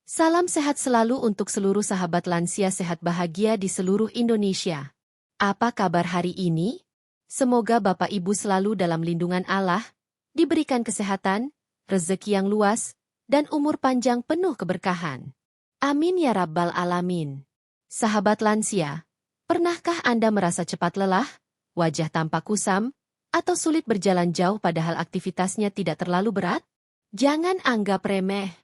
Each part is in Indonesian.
Salam sehat selalu untuk seluruh sahabat lansia sehat bahagia di seluruh Indonesia. Apa kabar hari ini? Semoga Bapak Ibu selalu dalam lindungan Allah, diberikan kesehatan, rezeki yang luas, dan umur panjang penuh keberkahan. Amin ya Rabbal Alamin. Sahabat lansia, pernahkah Anda merasa cepat lelah, wajah tampak kusam, atau sulit berjalan jauh padahal aktivitasnya tidak terlalu berat? Jangan anggap remeh.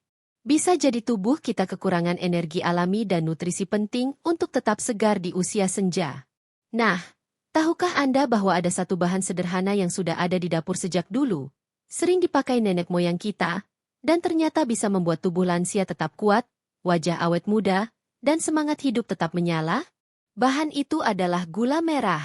Bisa jadi tubuh kita kekurangan energi alami dan nutrisi penting untuk tetap segar di usia senja. Nah, tahukah Anda bahwa ada satu bahan sederhana yang sudah ada di dapur sejak dulu, sering dipakai nenek moyang kita, dan ternyata bisa membuat tubuh lansia tetap kuat, wajah awet muda, dan semangat hidup tetap menyala? Bahan itu adalah gula merah.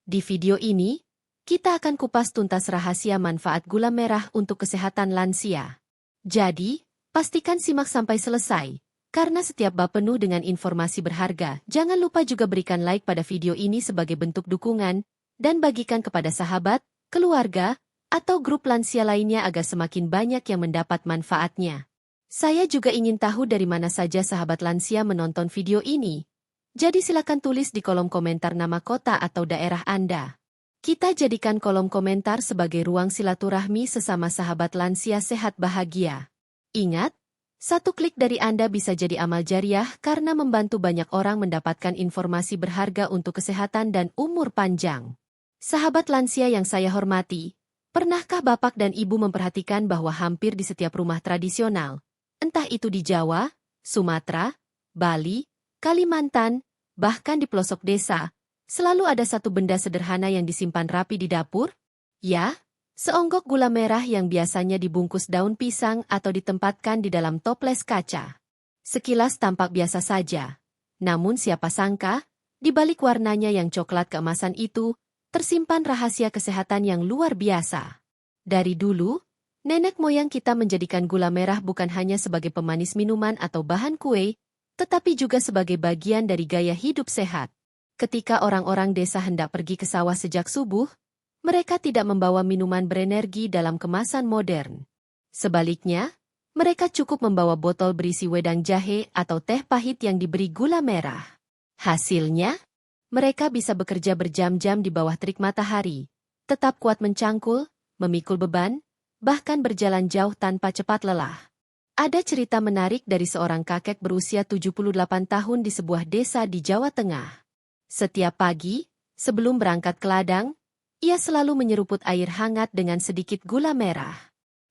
Di video ini, kita akan kupas tuntas rahasia manfaat gula merah untuk kesehatan lansia. Jadi, pastikan simak sampai selesai, karena setiap bab penuh dengan informasi berharga. Jangan lupa juga berikan like pada video ini sebagai bentuk dukungan, dan bagikan kepada sahabat, keluarga, atau grup lansia lainnya agar semakin banyak yang mendapat manfaatnya. Saya juga ingin tahu dari mana saja sahabat lansia menonton video ini. Jadi silakan tulis di kolom komentar nama kota atau daerah Anda. Kita jadikan kolom komentar sebagai ruang silaturahmi sesama sahabat lansia sehat bahagia. Ingat, satu klik dari Anda bisa jadi amal jariah karena membantu banyak orang mendapatkan informasi berharga untuk kesehatan dan umur panjang. Sahabat lansia yang saya hormati, pernahkah Bapak dan Ibu memperhatikan bahwa hampir di setiap rumah tradisional, entah itu di Jawa, Sumatera, Bali, Kalimantan, bahkan di pelosok desa, selalu ada satu benda sederhana yang disimpan rapi di dapur? Ya, seonggok gula merah yang biasanya dibungkus daun pisang atau ditempatkan di dalam toples kaca. Sekilas tampak biasa saja. Namun siapa sangka, di balik warnanya yang coklat keemasan itu, tersimpan rahasia kesehatan yang luar biasa. Dari dulu, nenek moyang kita menjadikan gula merah bukan hanya sebagai pemanis minuman atau bahan kue, tetapi juga sebagai bagian dari gaya hidup sehat. Ketika orang-orang desa hendak pergi ke sawah sejak subuh, mereka tidak membawa minuman berenergi dalam kemasan modern. Sebaliknya, mereka cukup membawa botol berisi wedang jahe atau teh pahit yang diberi gula merah. Hasilnya, mereka bisa bekerja berjam-jam di bawah terik matahari, tetap kuat mencangkul, memikul beban, bahkan berjalan jauh tanpa cepat lelah. Ada cerita menarik dari seorang kakek berusia 78 tahun di sebuah desa di Jawa Tengah. Setiap pagi, sebelum berangkat ke ladang, ia selalu menyeruput air hangat dengan sedikit gula merah.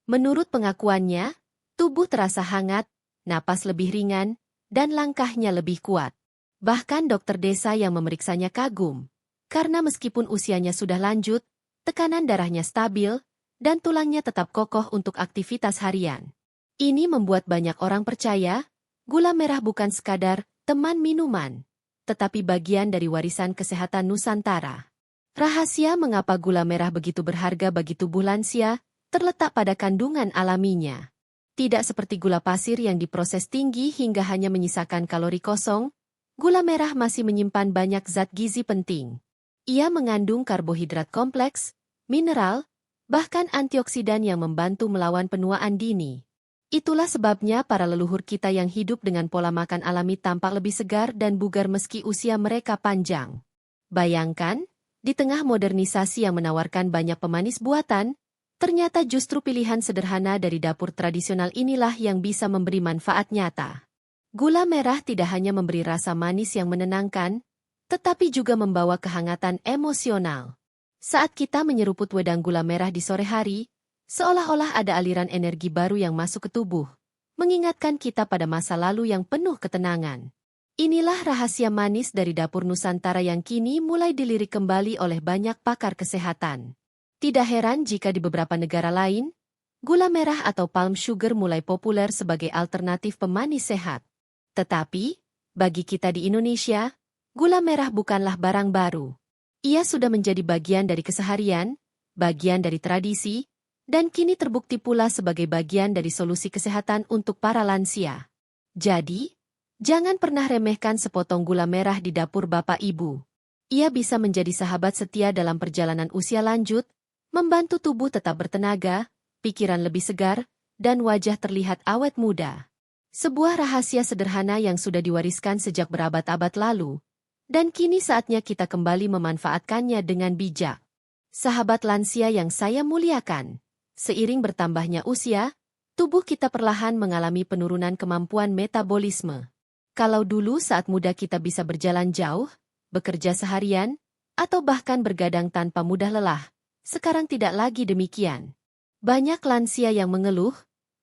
Menurut pengakuannya, tubuh terasa hangat, napas lebih ringan, dan langkahnya lebih kuat. Bahkan dokter desa yang memeriksanya kagum, karena meskipun usianya sudah lanjut, tekanan darahnya stabil, dan tulangnya tetap kokoh untuk aktivitas harian. Ini membuat banyak orang percaya, gula merah bukan sekadar teman minuman, tetapi bagian dari warisan kesehatan Nusantara. Rahasia mengapa gula merah begitu berharga bagi tubuh lansia terletak pada kandungan alaminya. Tidak seperti gula pasir yang diproses tinggi hingga hanya menyisakan kalori kosong, gula merah masih menyimpan banyak zat gizi penting. Ia mengandung karbohidrat kompleks, mineral, bahkan antioksidan yang membantu melawan penuaan dini. Itulah sebabnya para leluhur kita yang hidup dengan pola makan alami tampak lebih segar dan bugar meski usia mereka panjang. Bayangkan, di tengah modernisasi yang menawarkan banyak pemanis buatan, ternyata justru pilihan sederhana dari dapur tradisional inilah yang bisa memberi manfaat nyata. Gula merah tidak hanya memberi rasa manis yang menenangkan, tetapi juga membawa kehangatan emosional. Saat kita menyeruput wedang gula merah di sore hari, seolah-olah ada aliran energi baru yang masuk ke tubuh, mengingatkan kita pada masa lalu yang penuh ketenangan. Inilah rahasia manis dari dapur Nusantara yang kini mulai dilirik kembali oleh banyak pakar kesehatan. Tidak heran jika di beberapa negara lain, gula merah atau palm sugar mulai populer sebagai alternatif pemanis sehat. Tetapi, bagi kita di Indonesia, gula merah bukanlah barang baru. Ia sudah menjadi bagian dari keseharian, bagian dari tradisi, dan kini terbukti pula sebagai bagian dari solusi kesehatan untuk para lansia. Jadi, jangan pernah remehkan sepotong gula merah di dapur Bapak Ibu. Ia bisa menjadi sahabat setia dalam perjalanan usia lanjut, membantu tubuh tetap bertenaga, pikiran lebih segar, dan wajah terlihat awet muda. Sebuah rahasia sederhana yang sudah diwariskan sejak berabad-abad lalu, dan kini saatnya kita kembali memanfaatkannya dengan bijak. Sahabat lansia yang saya muliakan, seiring bertambahnya usia, tubuh kita perlahan mengalami penurunan kemampuan metabolisme. Kalau dulu saat muda kita bisa berjalan jauh, bekerja seharian, atau bahkan bergadang tanpa mudah lelah, sekarang tidak lagi demikian. Banyak lansia yang mengeluh,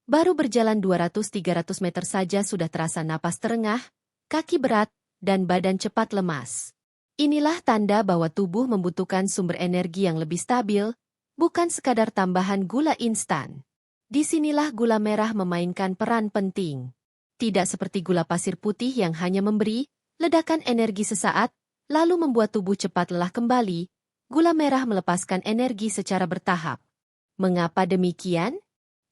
baru berjalan 200-300 meter saja sudah terasa napas terengah, kaki berat, dan badan cepat lemas. Inilah tanda bahwa tubuh membutuhkan sumber energi yang lebih stabil, bukan sekadar tambahan gula instan. Disinilah gula merah memainkan peran penting. Tidak seperti gula pasir putih yang hanya memberi ledakan energi sesaat, lalu membuat tubuh cepat lelah kembali, gula merah melepaskan energi secara bertahap. Mengapa demikian?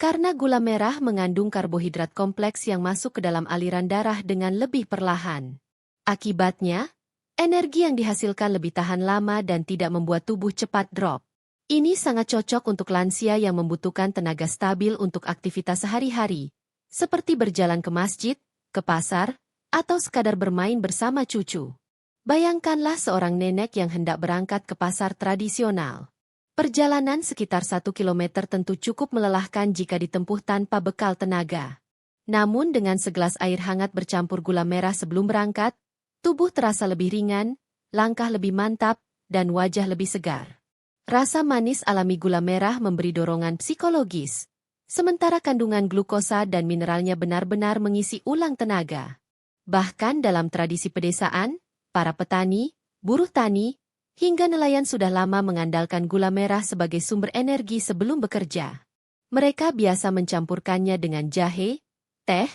Karena gula merah mengandung karbohidrat kompleks yang masuk ke dalam aliran darah dengan lebih perlahan. Akibatnya, energi yang dihasilkan lebih tahan lama dan tidak membuat tubuh cepat drop. Ini sangat cocok untuk lansia yang membutuhkan tenaga stabil untuk aktivitas sehari-hari, seperti berjalan ke masjid, ke pasar, atau sekadar bermain bersama cucu. Bayangkanlah seorang nenek yang hendak berangkat ke pasar tradisional. Perjalanan sekitar 1 kilometer tentu cukup melelahkan jika ditempuh tanpa bekal tenaga. Namun dengan segelas air hangat bercampur gula merah sebelum berangkat, tubuh terasa lebih ringan, langkah lebih mantap, dan wajah lebih segar. Rasa manis alami gula merah memberi dorongan psikologis, sementara kandungan glukosa dan mineralnya benar-benar mengisi ulang tenaga. Bahkan dalam tradisi pedesaan, para petani, buruh tani, hingga nelayan sudah lama mengandalkan gula merah sebagai sumber energi sebelum bekerja. Mereka biasa mencampurkannya dengan jahe, teh,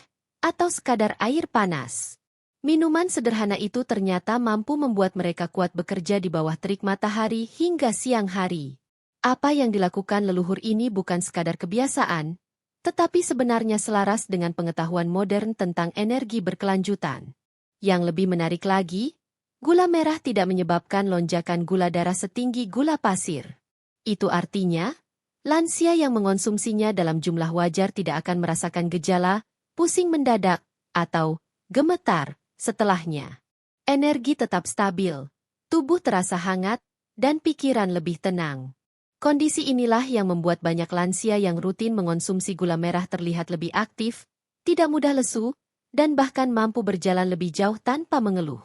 atau sekadar air panas. Minuman sederhana itu ternyata mampu membuat mereka kuat bekerja di bawah terik matahari hingga siang hari. Apa yang dilakukan leluhur ini bukan sekadar kebiasaan, tetapi sebenarnya selaras dengan pengetahuan modern tentang energi berkelanjutan. Yang lebih menarik lagi, gula merah tidak menyebabkan lonjakan gula darah setinggi gula pasir. Itu artinya, lansia yang mengonsumsinya dalam jumlah wajar tidak akan merasakan gejala, pusing mendadak, atau gemetar setelahnya. Energi tetap stabil, tubuh terasa hangat, dan pikiran lebih tenang. Kondisi inilah yang membuat banyak lansia yang rutin mengonsumsi gula merah terlihat lebih aktif, tidak mudah lesu, dan bahkan mampu berjalan lebih jauh tanpa mengeluh.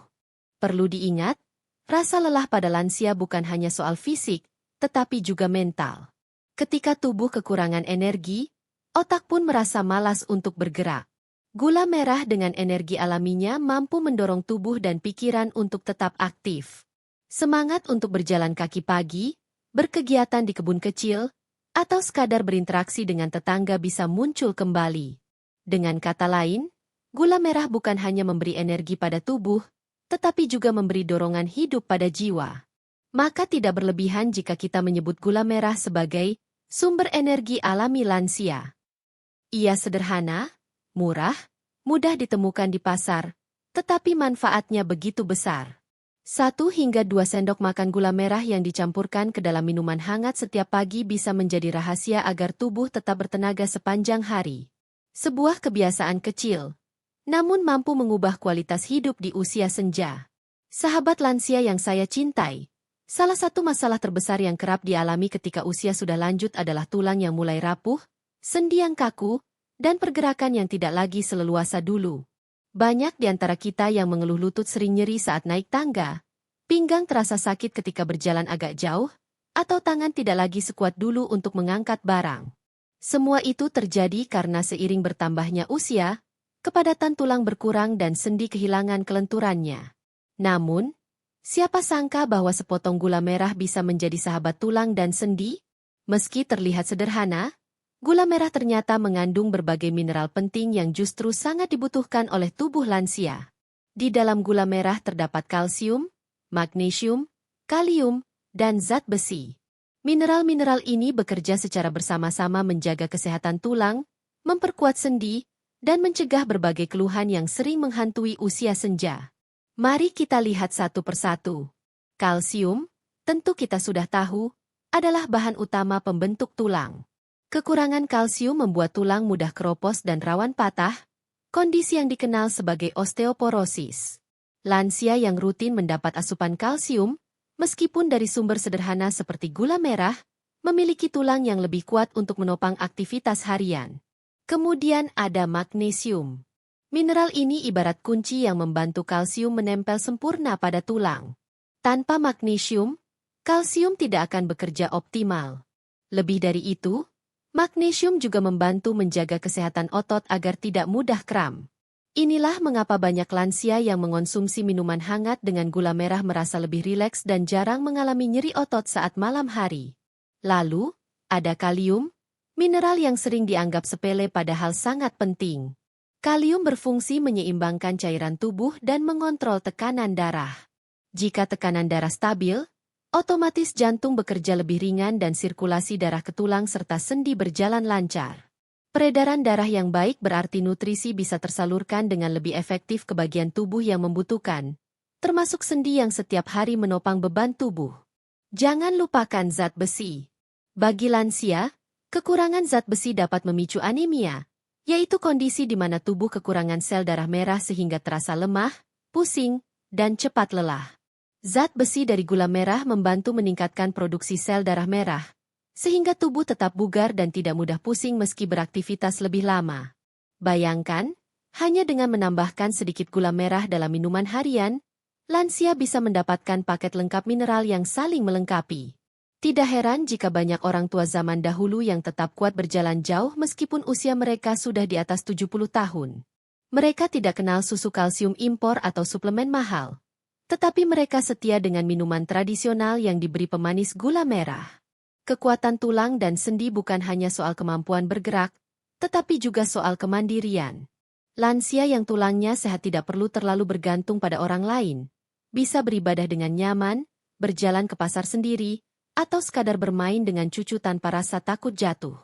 Perlu diingat, rasa lelah pada lansia bukan hanya soal fisik, tetapi juga mental. Ketika tubuh kekurangan energi, otak pun merasa malas untuk bergerak. Gula merah dengan energi alaminya mampu mendorong tubuh dan pikiran untuk tetap aktif. Semangat untuk berjalan kaki pagi, berkegiatan di kebun kecil, atau sekadar berinteraksi dengan tetangga bisa muncul kembali. Dengan kata lain, gula merah bukan hanya memberi energi pada tubuh, tetapi juga memberi dorongan hidup pada jiwa. Maka tidak berlebihan jika kita menyebut gula merah sebagai sumber energi alami lansia. Ia sederhana, murah, mudah ditemukan di pasar, tetapi manfaatnya begitu besar. 1 hingga 2 sendok makan gula merah yang dicampurkan ke dalam minuman hangat setiap pagi bisa menjadi rahasia agar tubuh tetap bertenaga sepanjang hari. Sebuah kebiasaan kecil, namun mampu mengubah kualitas hidup di usia senja. Sahabat lansia yang saya cintai, salah satu masalah terbesar yang kerap dialami ketika usia sudah lanjut adalah tulang yang mulai rapuh, sendi yang kaku, dan pergerakan yang tidak lagi seleluasa dulu. Banyak di antara kita yang mengeluh lutut sering nyeri saat naik tangga, pinggang terasa sakit ketika berjalan agak jauh, atau tangan tidak lagi sekuat dulu untuk mengangkat barang. Semua itu terjadi karena seiring bertambahnya usia, kepadatan tulang berkurang dan sendi kehilangan kelenturannya. Namun, siapa sangka bahwa sepotong gula merah bisa menjadi sahabat tulang dan sendi? Meski terlihat sederhana, gula merah ternyata mengandung berbagai mineral penting yang justru sangat dibutuhkan oleh tubuh lansia. Di dalam gula merah terdapat kalsium, magnesium, kalium, dan zat besi. Mineral-mineral ini bekerja secara bersama-sama menjaga kesehatan tulang, memperkuat sendi, dan mencegah berbagai keluhan yang sering menghantui usia senja. Mari kita lihat satu persatu. Kalsium, tentu kita sudah tahu, adalah bahan utama pembentuk tulang. Kekurangan kalsium membuat tulang mudah keropos dan rawan patah, kondisi yang dikenal sebagai osteoporosis. Lansia yang rutin mendapat asupan kalsium, meskipun dari sumber sederhana seperti gula merah, memiliki tulang yang lebih kuat untuk menopang aktivitas harian. Kemudian ada magnesium. Mineral ini ibarat kunci yang membantu kalsium menempel sempurna pada tulang. Tanpa magnesium, kalsium tidak akan bekerja optimal. Lebih dari itu, magnesium juga membantu menjaga kesehatan otot agar tidak mudah kram. Inilah mengapa banyak lansia yang mengonsumsi minuman hangat dengan gula merah merasa lebih rileks dan jarang mengalami nyeri otot saat malam hari. Lalu, ada kalium, mineral yang sering dianggap sepele padahal sangat penting. Kalium berfungsi menyeimbangkan cairan tubuh dan mengontrol tekanan darah. Jika tekanan darah stabil, otomatis jantung bekerja lebih ringan dan sirkulasi darah ke tulang serta sendi berjalan lancar. Peredaran darah yang baik berarti nutrisi bisa tersalurkan dengan lebih efektif ke bagian tubuh yang membutuhkan, termasuk sendi yang setiap hari menopang beban tubuh. Jangan lupakan zat besi. Bagi lansia, kekurangan zat besi dapat memicu anemia, yaitu kondisi di mana tubuh kekurangan sel darah merah sehingga terasa lemah, pusing, dan cepat lelah. Zat besi dari gula merah membantu meningkatkan produksi sel darah merah, sehingga tubuh tetap bugar dan tidak mudah pusing meski beraktivitas lebih lama. Bayangkan, hanya dengan menambahkan sedikit gula merah dalam minuman harian, lansia bisa mendapatkan paket lengkap mineral yang saling melengkapi. Tidak heran jika banyak orang tua zaman dahulu yang tetap kuat berjalan jauh meskipun usia mereka sudah di atas 70 tahun. Mereka tidak kenal susu kalsium impor atau suplemen mahal. Tetapi mereka setia dengan minuman tradisional yang diberi pemanis gula merah. Kekuatan tulang dan sendi bukan hanya soal kemampuan bergerak, tetapi juga soal kemandirian. Lansia yang tulangnya sehat tidak perlu terlalu bergantung pada orang lain. Bisa beribadah dengan nyaman, berjalan ke pasar sendiri, atau sekadar bermain dengan cucu tanpa rasa takut jatuh.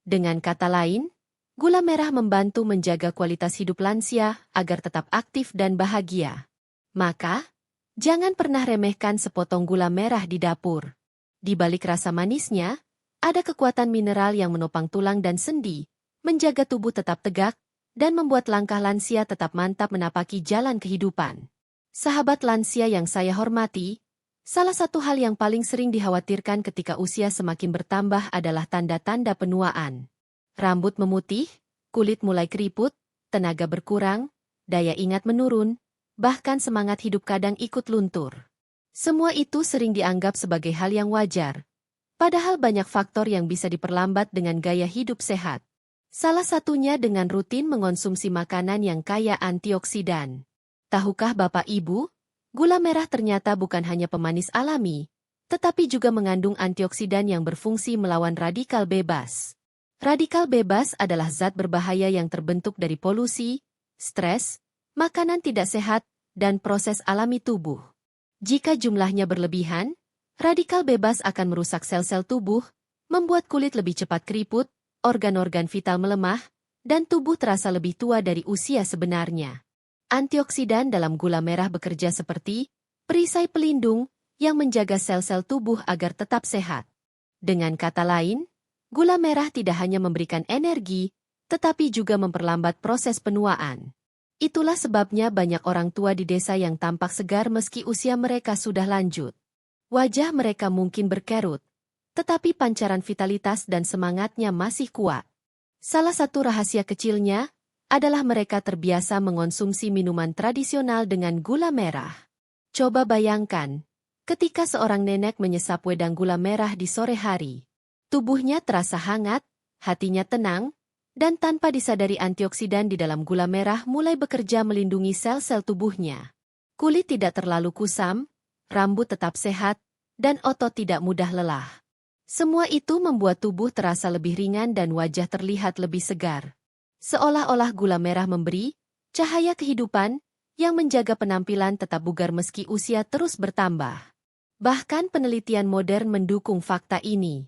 Dengan kata lain, gula merah membantu menjaga kualitas hidup lansia agar tetap aktif dan bahagia. Maka, jangan pernah remehkan sepotong gula merah di dapur. Di balik rasa manisnya, ada kekuatan mineral yang menopang tulang dan sendi, menjaga tubuh tetap tegak, dan membuat langkah lansia tetap mantap menapaki jalan kehidupan. Sahabat lansia yang saya hormati, salah satu hal yang paling sering dikhawatirkan ketika usia semakin bertambah adalah tanda-tanda penuaan. Rambut memutih, kulit mulai keriput, tenaga berkurang, daya ingat menurun, bahkan semangat hidup kadang ikut luntur. Semua itu sering dianggap sebagai hal yang wajar, padahal banyak faktor yang bisa diperlambat dengan gaya hidup sehat. Salah satunya dengan rutin mengonsumsi makanan yang kaya antioksidan. Tahukah Bapak Ibu, gula merah ternyata bukan hanya pemanis alami, tetapi juga mengandung antioksidan yang berfungsi melawan radikal bebas. Radikal bebas adalah zat berbahaya yang terbentuk dari polusi, stres, makanan tidak sehat, dan proses alami tubuh. Jika jumlahnya berlebihan, radikal bebas akan merusak sel-sel tubuh, membuat kulit lebih cepat keriput, organ-organ vital melemah, dan tubuh terasa lebih tua dari usia sebenarnya. Antioksidan dalam gula merah bekerja seperti perisai pelindung yang menjaga sel-sel tubuh agar tetap sehat. Dengan kata lain, gula merah tidak hanya memberikan energi, tetapi juga memperlambat proses penuaan. Itulah sebabnya banyak orang tua di desa yang tampak segar meski usia mereka sudah lanjut. Wajah mereka mungkin berkerut, tetapi pancaran vitalitas dan semangatnya masih kuat. Salah satu rahasia kecilnya adalah mereka terbiasa mengonsumsi minuman tradisional dengan gula merah. Coba bayangkan, ketika seorang nenek menyesap wedang gula merah di sore hari. Tubuhnya terasa hangat, hatinya tenang, dan tanpa disadari antioksidan di dalam gula merah mulai bekerja melindungi sel-sel tubuhnya. Kulit tidak terlalu kusam, rambut tetap sehat, dan otot tidak mudah lelah. Semua itu membuat tubuh terasa lebih ringan dan wajah terlihat lebih segar. Seolah-olah gula merah memberi cahaya kehidupan yang menjaga penampilan tetap bugar meski usia terus bertambah. Bahkan penelitian modern mendukung fakta ini.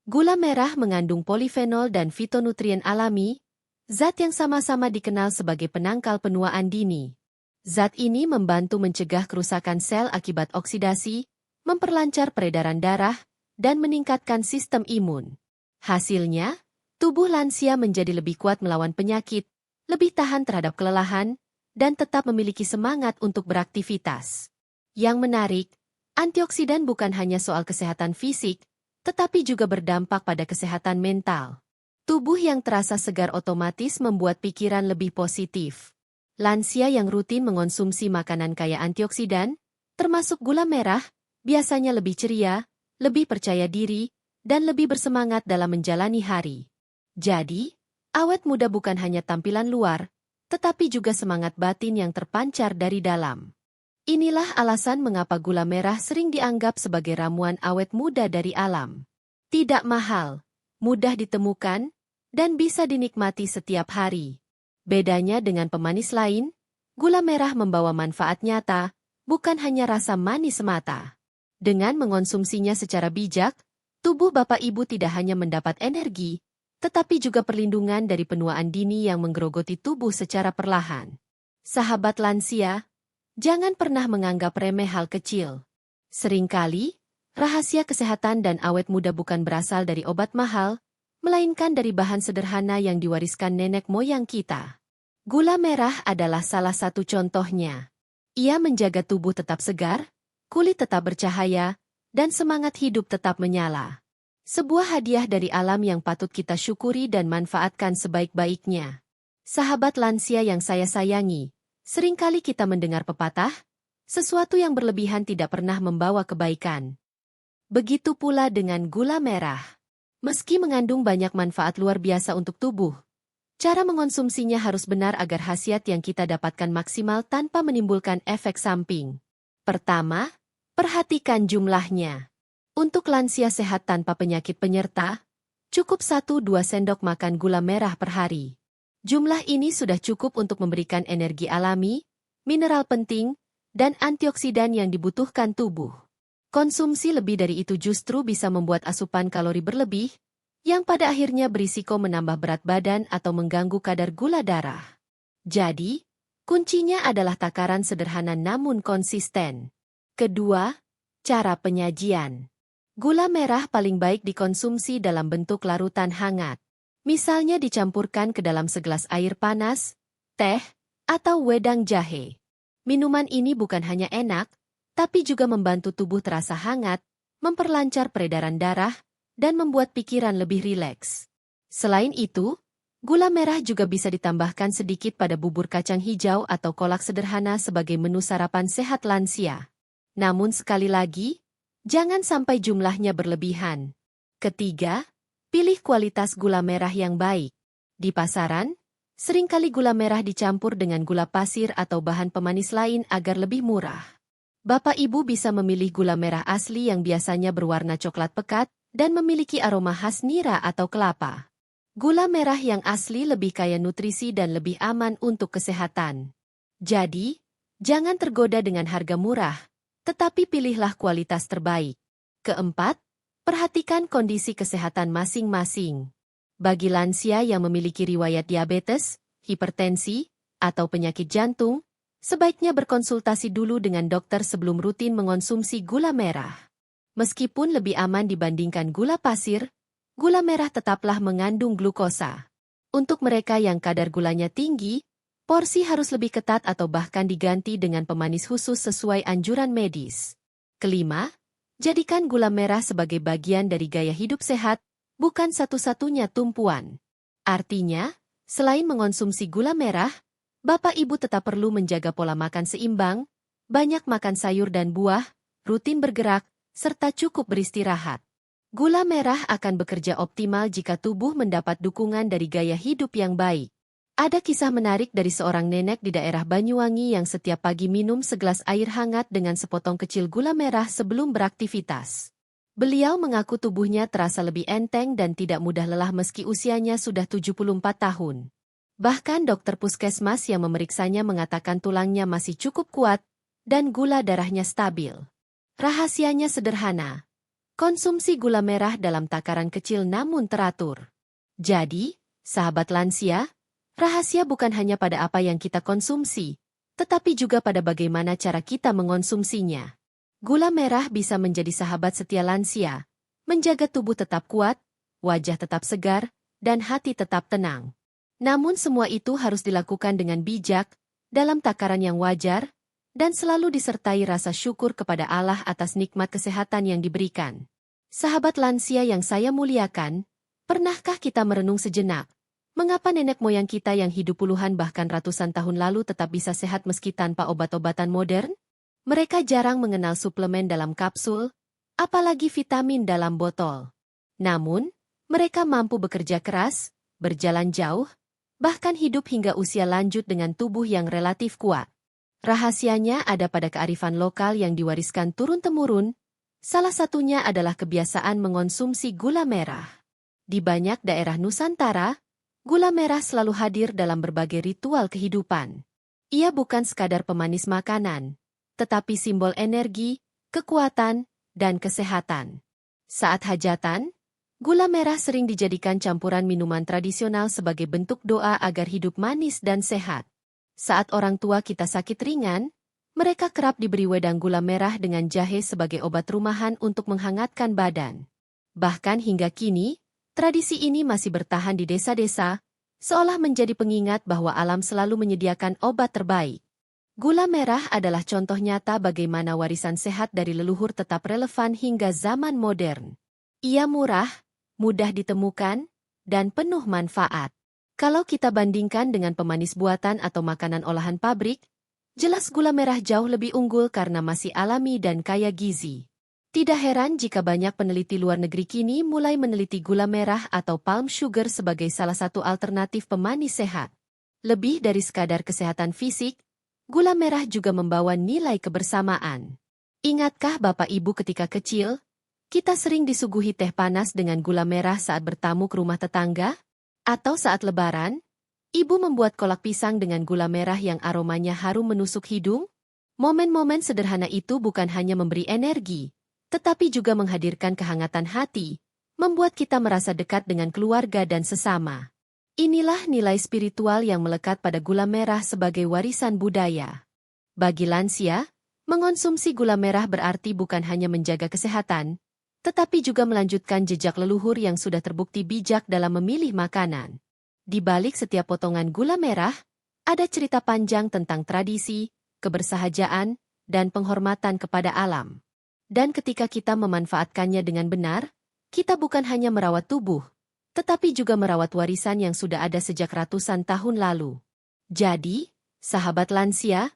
Gula merah mengandung polifenol dan fitonutrien alami, zat yang sama-sama dikenal sebagai penangkal penuaan dini. Zat ini membantu mencegah kerusakan sel akibat oksidasi, memperlancar peredaran darah, dan meningkatkan sistem imun. Hasilnya, tubuh lansia menjadi lebih kuat melawan penyakit, lebih tahan terhadap kelelahan, dan tetap memiliki semangat untuk beraktivitas. Yang menarik, antioksidan bukan hanya soal kesehatan fisik, tetapi juga berdampak pada kesehatan mental. Tubuh yang terasa segar otomatis membuat pikiran lebih positif. Lansia yang rutin mengonsumsi makanan kaya antioksidan, termasuk gula merah, biasanya lebih ceria, lebih percaya diri, dan lebih bersemangat dalam menjalani hari. Jadi, awet muda bukan hanya tampilan luar, tetapi juga semangat batin yang terpancar dari dalam. Inilah alasan mengapa gula merah sering dianggap sebagai ramuan awet muda dari alam. Tidak mahal, mudah ditemukan, dan bisa dinikmati setiap hari. Bedanya dengan pemanis lain, gula merah membawa manfaat nyata, bukan hanya rasa manis semata. Dengan mengonsumsinya secara bijak, tubuh Bapak Ibu tidak hanya mendapat energi, tetapi juga perlindungan dari penuaan dini yang menggerogoti tubuh secara perlahan. Sahabat lansia, jangan pernah menganggap remeh hal kecil. Seringkali, rahasia kesehatan dan awet muda bukan berasal dari obat mahal, melainkan dari bahan sederhana yang diwariskan nenek moyang kita. Gula merah adalah salah satu contohnya. Ia menjaga tubuh tetap segar, kulit tetap bercahaya, dan semangat hidup tetap menyala. Sebuah hadiah dari alam yang patut kita syukuri dan manfaatkan sebaik-baiknya. Sahabat lansia yang saya sayangi, seringkali kita mendengar pepatah, sesuatu yang berlebihan tidak pernah membawa kebaikan. Begitu pula dengan gula merah. Meski mengandung banyak manfaat luar biasa untuk tubuh, cara mengonsumsinya harus benar agar khasiat yang kita dapatkan maksimal tanpa menimbulkan efek samping. Pertama, perhatikan jumlahnya. Untuk lansia sehat tanpa penyakit penyerta, cukup 1-2 sendok makan gula merah per hari. Jumlah ini sudah cukup untuk memberikan energi alami, mineral penting, dan antioksidan yang dibutuhkan tubuh. Konsumsi lebih dari itu justru bisa membuat asupan kalori berlebih, yang pada akhirnya berisiko menambah berat badan atau mengganggu kadar gula darah. Jadi, kuncinya adalah takaran sederhana namun konsisten. Kedua, cara penyajian. Gula merah paling baik dikonsumsi dalam bentuk larutan hangat. Misalnya dicampurkan ke dalam segelas air panas, teh, atau wedang jahe. Minuman ini bukan hanya enak, tapi juga membantu tubuh terasa hangat, memperlancar peredaran darah, dan membuat pikiran lebih rileks. Selain itu, gula merah juga bisa ditambahkan sedikit pada bubur kacang hijau atau kolak sederhana sebagai menu sarapan sehat lansia. Namun sekali lagi, jangan sampai jumlahnya berlebihan. Ketiga, pilih kualitas gula merah yang baik. Di pasaran, seringkali gula merah dicampur dengan gula pasir atau bahan pemanis lain agar lebih murah. Bapak Ibu bisa memilih gula merah asli yang biasanya berwarna coklat pekat dan memiliki aroma khas nira atau kelapa. Gula merah yang asli lebih kaya nutrisi dan lebih aman untuk kesehatan. Jadi, jangan tergoda dengan harga murah, tetapi pilihlah kualitas terbaik. Keempat, perhatikan kondisi kesehatan masing-masing. Bagi lansia yang memiliki riwayat diabetes, hipertensi, atau penyakit jantung, sebaiknya berkonsultasi dulu dengan dokter sebelum rutin mengonsumsi gula merah. Meskipun lebih aman dibandingkan gula pasir, gula merah tetaplah mengandung glukosa. Untuk mereka yang kadar gulanya tinggi, porsi harus lebih ketat atau bahkan diganti dengan pemanis khusus sesuai anjuran medis. Kelima, jadikan gula merah sebagai bagian dari gaya hidup sehat, bukan satu-satunya tumpuan. Artinya, selain mengonsumsi gula merah, Bapak Ibu tetap perlu menjaga pola makan seimbang, banyak makan sayur dan buah, rutin bergerak, serta cukup beristirahat. Gula merah akan bekerja optimal jika tubuh mendapat dukungan dari gaya hidup yang baik. Ada kisah menarik dari seorang nenek di daerah Banyuwangi yang setiap pagi minum segelas air hangat dengan sepotong kecil gula merah sebelum beraktivitas. Beliau mengaku tubuhnya terasa lebih enteng dan tidak mudah lelah meski usianya sudah 74 tahun. Bahkan dokter puskesmas yang memeriksanya mengatakan tulangnya masih cukup kuat dan gula darahnya stabil. Rahasianya sederhana. Konsumsi gula merah dalam takaran kecil namun teratur. Jadi, sahabat lansia, rahasia bukan hanya pada apa yang kita konsumsi, tetapi juga pada bagaimana cara kita mengonsumsinya. Gula merah bisa menjadi sahabat setia lansia, menjaga tubuh tetap kuat, wajah tetap segar, dan hati tetap tenang. Namun semua itu harus dilakukan dengan bijak, dalam takaran yang wajar, dan selalu disertai rasa syukur kepada Allah atas nikmat kesehatan yang diberikan. Sahabat lansia yang saya muliakan, pernahkah kita merenung sejenak? Mengapa nenek moyang kita yang hidup puluhan bahkan ratusan tahun lalu tetap bisa sehat meski tanpa obat-obatan modern? Mereka jarang mengenal suplemen dalam kapsul, apalagi vitamin dalam botol. Namun, mereka mampu bekerja keras, berjalan jauh, bahkan hidup hingga usia lanjut dengan tubuh yang relatif kuat. Rahasianya ada pada kearifan lokal yang diwariskan turun-temurun. Salah satunya adalah kebiasaan mengonsumsi gula merah. Di banyak daerah Nusantara, gula merah selalu hadir dalam berbagai ritual kehidupan. Ia bukan sekadar pemanis makanan, tetapi simbol energi, kekuatan, dan kesehatan. Saat hajatan, gula merah sering dijadikan campuran minuman tradisional sebagai bentuk doa agar hidup manis dan sehat. Saat orang tua kita sakit ringan, mereka kerap diberi wedang gula merah dengan jahe sebagai obat rumahan untuk menghangatkan badan. Bahkan hingga kini, tradisi ini masih bertahan di desa-desa, seolah menjadi pengingat bahwa alam selalu menyediakan obat terbaik. Gula merah adalah contoh nyata bagaimana warisan sehat dari leluhur tetap relevan hingga zaman modern. Ia murah, mudah ditemukan, dan penuh manfaat. Kalau kita bandingkan dengan pemanis buatan atau makanan olahan pabrik, jelas gula merah jauh lebih unggul karena masih alami dan kaya gizi. Tidak heran jika banyak peneliti luar negeri kini mulai meneliti gula merah atau palm sugar sebagai salah satu alternatif pemanis sehat. Lebih dari sekadar kesehatan fisik, gula merah juga membawa nilai kebersamaan. Ingatkah Bapak Ibu ketika kecil, kita sering disuguhi teh panas dengan gula merah saat bertamu ke rumah tetangga? Atau saat lebaran, ibu membuat kolak pisang dengan gula merah yang aromanya harum menusuk hidung? Momen-momen sederhana itu bukan hanya memberi energi, tetapi juga menghadirkan kehangatan hati, membuat kita merasa dekat dengan keluarga dan sesama. Inilah nilai spiritual yang melekat pada gula merah sebagai warisan budaya. Bagi lansia, mengonsumsi gula merah berarti bukan hanya menjaga kesehatan, tetapi juga melanjutkan jejak leluhur yang sudah terbukti bijak dalam memilih makanan. Di balik setiap potongan gula merah, ada cerita panjang tentang tradisi, kebersahajaan, dan penghormatan kepada alam. Dan ketika kita memanfaatkannya dengan benar, kita bukan hanya merawat tubuh, tetapi juga merawat warisan yang sudah ada sejak ratusan tahun lalu. Jadi, sahabat lansia,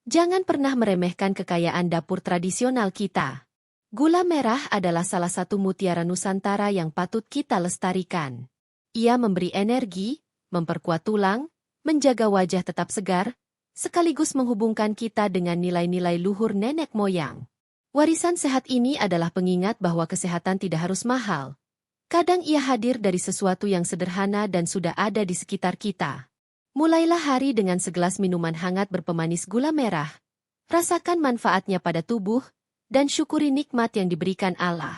jangan pernah meremehkan kekayaan dapur tradisional kita. Gula merah adalah salah satu mutiara Nusantara yang patut kita lestarikan. Ia memberi energi, memperkuat tulang, menjaga wajah tetap segar, sekaligus menghubungkan kita dengan nilai-nilai luhur nenek moyang. Warisan sehat ini adalah pengingat bahwa kesehatan tidak harus mahal. Kadang ia hadir dari sesuatu yang sederhana dan sudah ada di sekitar kita. Mulailah hari dengan segelas minuman hangat berpemanis gula merah. Rasakan manfaatnya pada tubuh, dan syukuri nikmat yang diberikan Allah.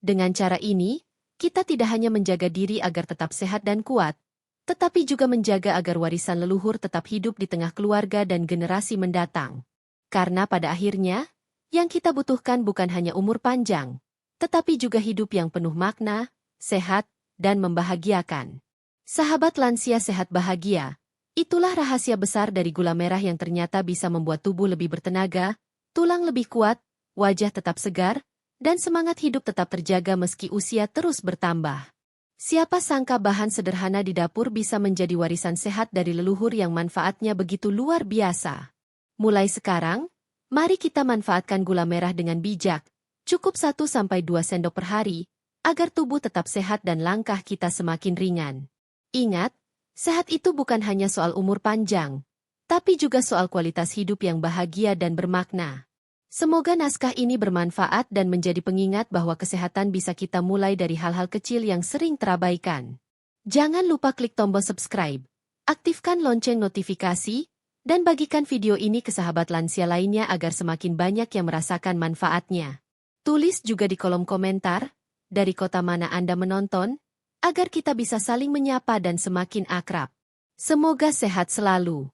Dengan cara ini, kita tidak hanya menjaga diri agar tetap sehat dan kuat, tetapi juga menjaga agar warisan leluhur tetap hidup di tengah keluarga dan generasi mendatang. Karena pada akhirnya, yang kita butuhkan bukan hanya umur panjang, tetapi juga hidup yang penuh makna, sehat, dan membahagiakan. Sahabat lansia sehat bahagia, itulah rahasia besar dari gula merah yang ternyata bisa membuat tubuh lebih bertenaga, tulang lebih kuat, wajah tetap segar, dan semangat hidup tetap terjaga meski usia terus bertambah. Siapa sangka bahan sederhana di dapur bisa menjadi warisan sehat dari leluhur yang manfaatnya begitu luar biasa. Mulai sekarang, mari kita manfaatkan gula merah dengan bijak, cukup 1-2 sendok per hari, agar tubuh tetap sehat dan langkah kita semakin ringan. Ingat, sehat itu bukan hanya soal umur panjang, tapi juga soal kualitas hidup yang bahagia dan bermakna. Semoga naskah ini bermanfaat dan menjadi pengingat bahwa kesehatan bisa kita mulai dari hal-hal kecil yang sering terabaikan. Jangan lupa klik tombol subscribe, aktifkan lonceng notifikasi, dan bagikan video ini ke sahabat lansia lainnya agar semakin banyak yang merasakan manfaatnya. Tulis juga di kolom komentar, dari kota mana Anda menonton, agar kita bisa saling menyapa dan semakin akrab. Semoga sehat selalu.